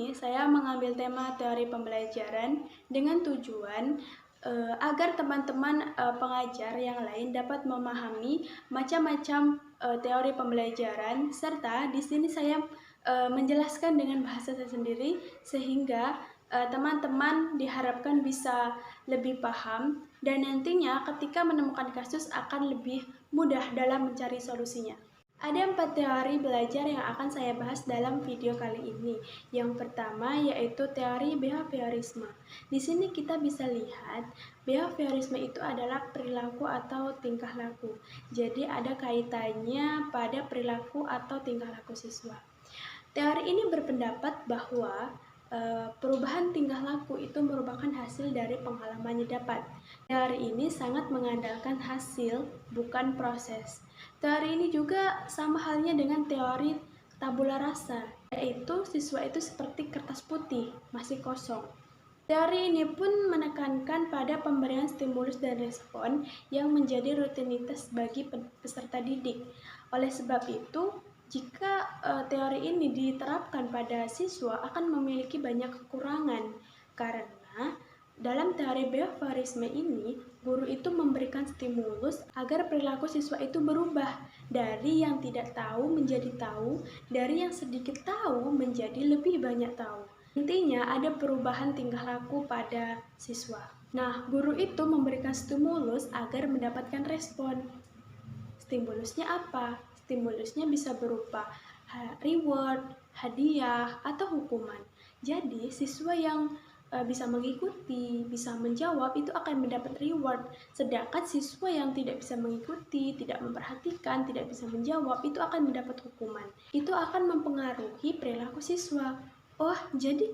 ini saya mengambil tema teori pembelajaran dengan tujuan agar teman-teman pengajar yang lain dapat memahami macam-macam teori pembelajaran, serta di sini saya menjelaskan dengan bahasa saya sendiri sehingga teman-teman diharapkan bisa lebih paham dan nantinya ketika menemukan kasus akan lebih mudah dalam mencari solusinya. Ada 4 teori belajar yang akan saya bahas dalam video kali ini. Yang pertama yaitu teori behaviorisme. Di sini kita bisa lihat behaviorisme itu adalah perilaku atau tingkah laku. Jadi ada kaitannya pada perilaku atau tingkah laku siswa. Teori ini berpendapat bahwa perubahan tingkah laku itu merupakan hasil dari pengalaman yang didapat. Teori ini sangat mengandalkan hasil, bukan proses. Teori ini juga sama halnya dengan teori tabula rasa, yaitu siswa itu seperti kertas putih, masih kosong. Teori ini pun menekankan pada pemberian stimulus dan respon yang menjadi rutinitas bagi peserta didik. Oleh sebab itu, jika teori ini diterapkan pada siswa akan memiliki banyak kekurangan karena dalam teori behaviorisme ini, guru itu memberikan stimulus agar perilaku siswa itu berubah dari yang tidak tahu menjadi tahu, dari yang sedikit tahu menjadi lebih banyak tahu. Intinya ada perubahan tingkah laku pada siswa. Nah, guru itu memberikan stimulus agar mendapatkan respon. Stimulusnya apa? Stimulusnya bisa berupa reward, hadiah, atau hukuman. Jadi, siswa yang bisa mengikuti, bisa menjawab, itu akan mendapat reward. Sedangkan siswa yang tidak bisa mengikuti, tidak memperhatikan, tidak bisa menjawab, itu akan mendapat hukuman. Itu akan mempengaruhi perilaku siswa. Oh, jadi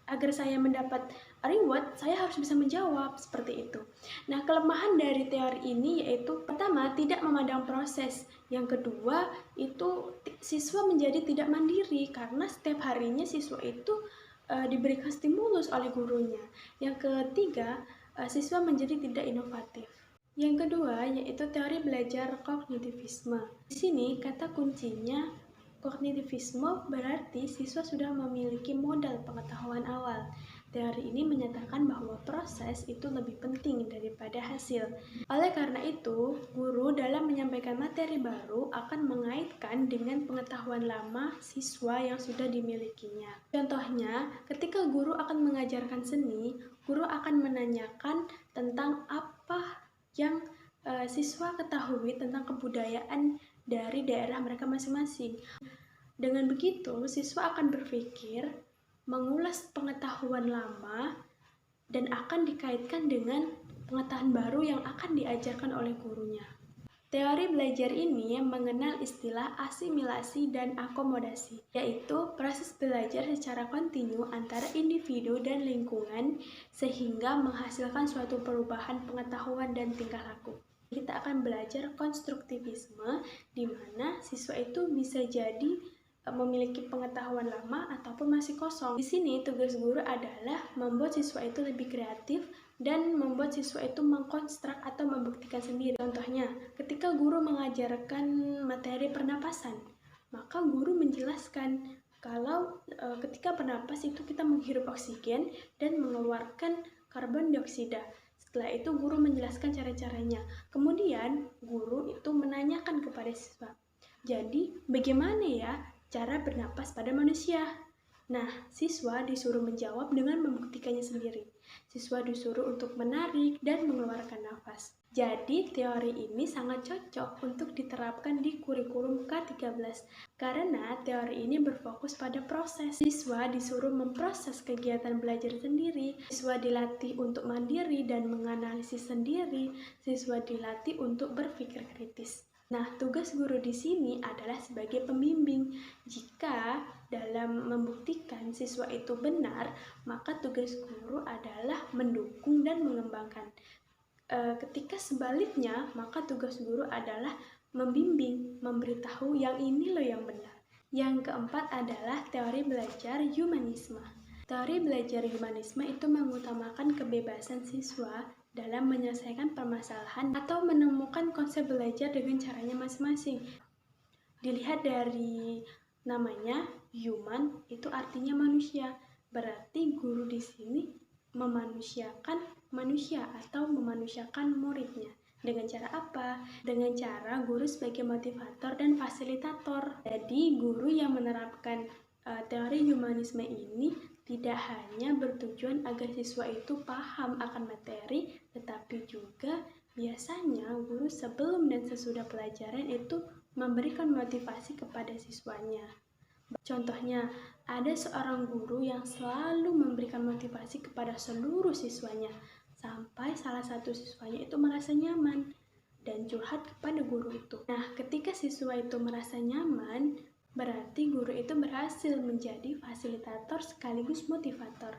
agar saya mendapat reward, saya harus bisa menjawab, seperti itu. Nah, kelemahan dari teori ini yaitu pertama, tidak memandang proses. Yang kedua, itu siswa menjadi tidak mandiri karena setiap harinya siswa itu diberikan stimulus oleh gurunya. Yang ketiga, siswa menjadi tidak inovatif. Yang kedua, yaitu teori belajar kognitivisme. Di sini kata kuncinya kognitivisme berarti siswa sudah memiliki modal pengetahuan awal. Teori ini menyatakan bahwa proses itu lebih penting daripada hasil. Oleh karena itu, guru dalam menyampaikan materi baru akan mengaitkan dengan pengetahuan lama siswa yang sudah dimilikinya. Contohnya, ketika guru akan mengajarkan seni, guru akan menanyakan tentang apa yang siswa ketahui tentang kebudayaan dari daerah mereka masing-masing. Dengan begitu, siswa akan berpikir, mengulas pengetahuan lama, dan akan dikaitkan dengan pengetahuan baru yang akan diajarkan oleh gurunya. Teori belajar ini mengenal istilah asimilasi dan akomodasi, yaitu proses belajar secara kontinu antara individu dan lingkungan sehingga menghasilkan suatu perubahan pengetahuan dan tingkah laku. Kita akan belajar konstruktivisme, di mana siswa itu bisa jadi memiliki pengetahuan lama ataupun masih kosong. Di sini tugas guru adalah membuat siswa itu lebih kreatif dan membuat siswa itu mengkonstruk atau membuktikan sendiri. Contohnya, ketika guru mengajarkan materi pernapasan, maka guru menjelaskan kalau ketika bernapas itu kita menghirup oksigen dan mengeluarkan karbon dioksida. Setelah itu guru menjelaskan cara-caranya. Kemudian guru itu menanyakan kepada siswa, jadi bagaimana ya cara bernapas pada manusia? Nah, siswa disuruh menjawab dengan membuktikannya sendiri. Siswa disuruh untuk menarik dan mengeluarkan nafas. Jadi, teori ini sangat cocok untuk diterapkan di kurikulum K13 karena teori ini berfokus pada proses. Siswa disuruh memproses kegiatan belajar sendiri, siswa dilatih untuk mandiri dan menganalisis sendiri, siswa dilatih untuk berpikir kritis. Nah, tugas guru di sini adalah sebagai pembimbing. Jika dalam membuktikan siswa itu benar, maka tugas guru adalah mendukung dan mengembangkan. Ketika sebaliknya, maka tugas guru adalah membimbing, memberitahu yang ini loh yang benar. Yang keempat adalah teori belajar humanisme. Teori belajar humanisme itu mengutamakan kebebasan siswa dalam menyelesaikan permasalahan atau menemukan konsep belajar dengan caranya masing-masing. Dilihat dari Namanya human itu artinya manusia. Berarti guru di sini memanusiakan manusia atau memanusiakan muridnya. Dengan cara apa? Dengan cara guru sebagai motivator dan fasilitator. Jadi guru yang menerapkan teori humanisme ini tidak hanya bertujuan agar siswa itu paham akan materi, tetapi juga biasanya guru sebelum dan sesudah pelajaran itu memberikan motivasi kepada siswanya. Contohnya, ada seorang guru yang selalu memberikan motivasi kepada seluruh siswanya, sampai salah satu siswanya itu merasa nyaman dan curhat kepada guru itu. Nah, ketika siswa itu merasa nyaman, berarti guru itu berhasil menjadi fasilitator sekaligus motivator.